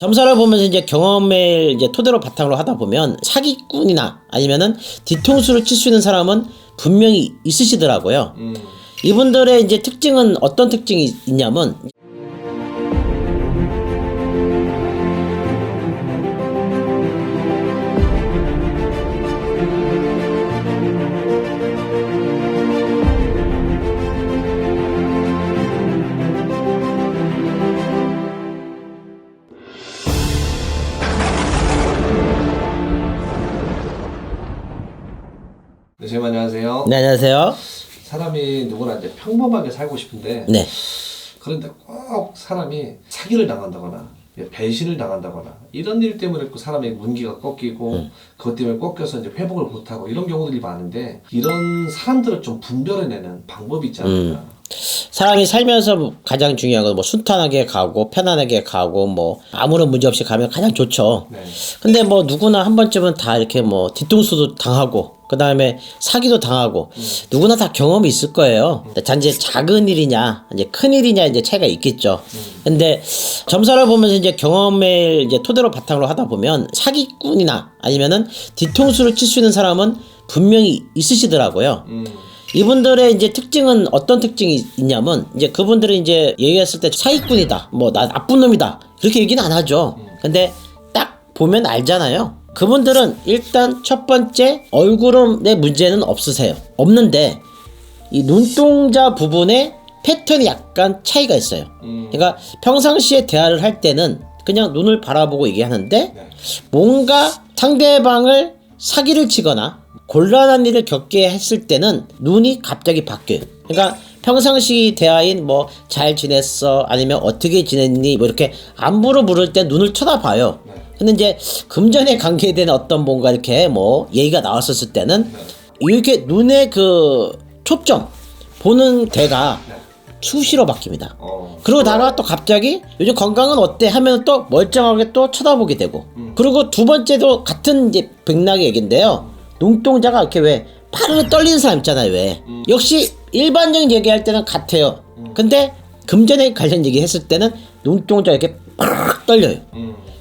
점사를 보면서 이제 경험을 이제 토대로 바탕으로 하다 보면 사기꾼이나 아니면은 뒤통수를 칠 수 있는 사람은 분명히 있으시더라고요. 이분들의 이제 특징은 어떤 특징이 있냐면 네, 선생님 안녕하세요. 네, 안녕하세요. 사람이 누구나 이제 평범하게 살고 싶은데 네. 그런데 꼭 사람이 사기를 당한다거나 배신을 당한다거나 이런 일 때문에 그 사람의 운기가 꺾이고 그것 때문에 꺾여서 이제 회복을 못하고 이런 경우들이 많은데 이런 사람들을 좀 분별해내는 방법이 있지 않을까. 사람이 살면서 가장 중요한 건 뭐 순탄하게 가고 편안하게 가고 뭐 아무런 문제 없이 가면 가장 좋죠. 네. 근데 뭐 누구나 한 번쯤은 다 이렇게 뭐 뒤통수도 당하고 그 다음에 사기도 당하고 누구나 다 경험이 있을 거예요. 단지 작은 일이냐 이제 큰 일이냐 이제 차이가 있겠죠. 근데 점사를 보면서 이제 경험을 이제 토대로 바탕으로 하다 보면 사기꾼이나 아니면은 뒤통수를 칠 수 있는 사람은 분명히 있으시더라고요. 이분들의 이제 특징은 어떤 특징이 있냐면 이제 그분들은 이제 얘기했을 때 사기꾼이다 뭐 나 나쁜 놈이다 그렇게 얘기는 안 하죠. 근데 딱 보면 알잖아요. 그분들은 일단 첫 번째 얼굴에 문제는 없으세요. 없는데 이 눈동자 부분에 패턴이 약간 차이가 있어요. 그러니까 평상시에 대화를 할 때는 그냥 눈을 바라보고 얘기하는데 뭔가 상대방을 사기를 치거나 곤란한 일을 겪게 했을 때는 눈이 갑자기 바뀌어요. 그러니까 평상시 대화인 뭐 잘 지냈어 아니면 어떻게 지냈니 뭐 이렇게 안부를 물을 때 눈을 쳐다봐요. 근데 이제 금전에 관계된 어떤 뭔가 이렇게 뭐 얘기가 나왔었을 때는 이렇게 눈의 그 초점 보는 데가 수시로 바뀝니다. 그러다가 또 갑자기 요즘 건강은 어때 하면 또 멀쩡하게 또 쳐다보게 되고 그리고 두 번째도 같은 이제 백락의 얘기인데요. 눈동자가 이렇게 왜 파르르 떨리는 사람 있잖아요. 왜 역시 일반적인 얘기할 때는 같아요. 근데 금전에 관련 얘기 했을 때는 눈동자가 이렇게 팍 떨려요.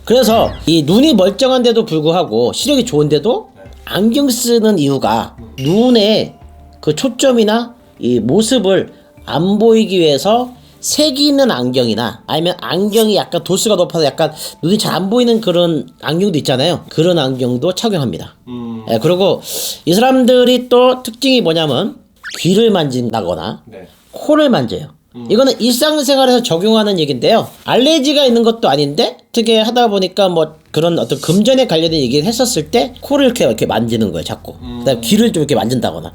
그래서 이 눈이 멀쩡한데도 불구하고 시력이 좋은데도 안경 쓰는 이유가 눈의 그 초점이나 이 모습을 안 보이기 위해서 색이 있는 안경이나 아니면 안경이 약간 도수가 높아서 약간 눈이 잘 안 보이는 그런 안경도 있잖아요. 그런 안경도 착용합니다. 예, 그리고 이 사람들이 또 특징이 뭐냐면 귀를 만진다거나 코를 만져요. 이거는 일상생활에서 적용하는 얘기인데요. 알레르기가 있는 것도 아닌데 어떻게 하다 보니까 뭐 그런 어떤 금전에 관련된 얘기를 했었을 때 코를 이렇게 만지는 거예요. 자꾸. 그다음에 귀를 좀 이렇게 만진다거나.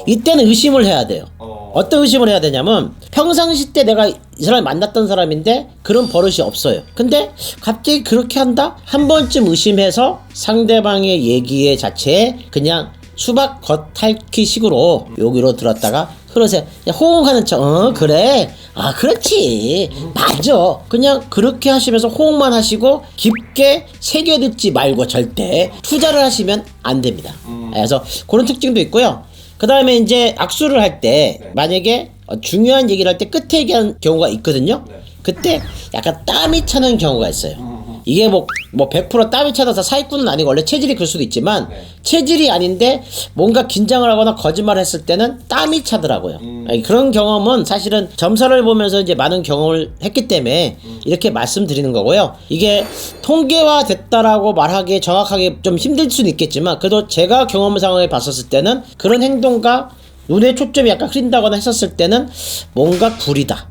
이때는 의심을 해야 돼요. 어떤 의심을 해야 되냐면 평상시 때 내가 이 사람을 만났던 사람인데 그런 버릇이 없어요. 근데 갑자기 그렇게 한다? 한 번쯤 의심해서 상대방의 얘기의 자체에 그냥 수박 겉핥기 식으로 여기로 들었다가 그러세요. 호응하는 척, 그래. 아, 그렇지. 맞아. 그냥 그렇게 하시면서 호응만 하시고 깊게 새겨듣지 말고 절대 투자를 하시면 안 됩니다. 그래서 그런 특징도 있고요. 그 다음에 이제 악수를 할 때 만약에 중요한 얘기를 할 때 끝에 얘기하는 경우가 있거든요. 그때 약간 땀이 차는 경우가 있어요. 이게 뭐 100% 땀이 차서 사기꾼은 아니고 원래 체질이 그럴 수도 있지만 체질이 아닌데 뭔가 긴장을 하거나 거짓말을 했을 때는 땀이 차더라고요. 그런 경험은 사실은 점사를 보면서 이제 많은 경험을 했기 때문에 이렇게 말씀드리는 거고요. 이게 통계화 됐다라고 말하기 정확하게 좀 힘들 수는 있겠지만 그래도 제가 경험 상황을 봤었을 때는 그런 행동과 눈의 초점이 약간 흐린다거나 했었을 때는 뭔가 불이다.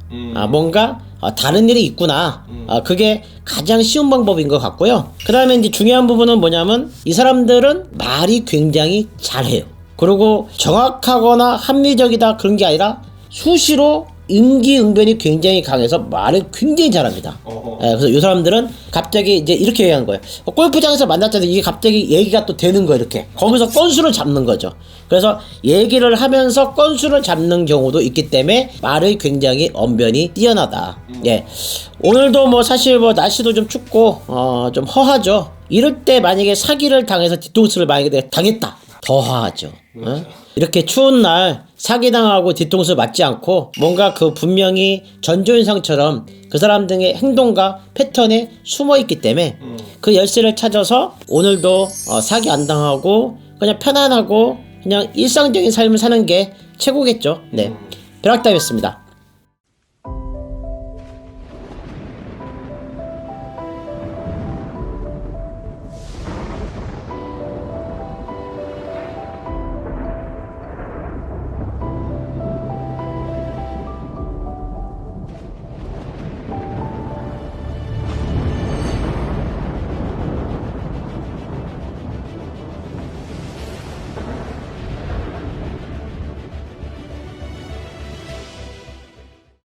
뭔가 다른 일이 있구나. 그게 가장 쉬운 방법인 것 같고요. 그 다음에 이제 중요한 부분은 뭐냐면 이 사람들은 말이 굉장히 잘해요. 그리고 정확하거나 합리적이다 그런 게 아니라 수시로 임기응변이 굉장히 강해서 말을 굉장히 잘합니다. 그래서 이 사람들은 갑자기 이제 이렇게 얘기하는 거예요. 골프장에서 만났잖아요. 이게 갑자기 얘기가 또 되는 거예요. 이렇게 거기서 건수를 잡는 거죠. 그래서 얘기를 하면서 건수를 잡는 경우도 있기 때문에 말이 굉장히 언변이 뛰어나다. 예. 오늘도 뭐 사실 뭐 날씨도 좀 춥고 좀 허하죠. 이럴 때 만약에 사기를 당해서 뒤통수를 만약에 내가 당했다. 더 허하죠. 이렇게 추운 날 사기당하고 뒤통수 맞지 않고 뭔가 그 분명히 전조현상처럼 그 사람 등의 행동과 패턴에 숨어있기 때문에 그 열쇠를 찾아서 오늘도 사기 안 당하고 그냥 편안하고 그냥 일상적인 삶을 사는 게 최고겠죠. 네, 벼락담이었습니다.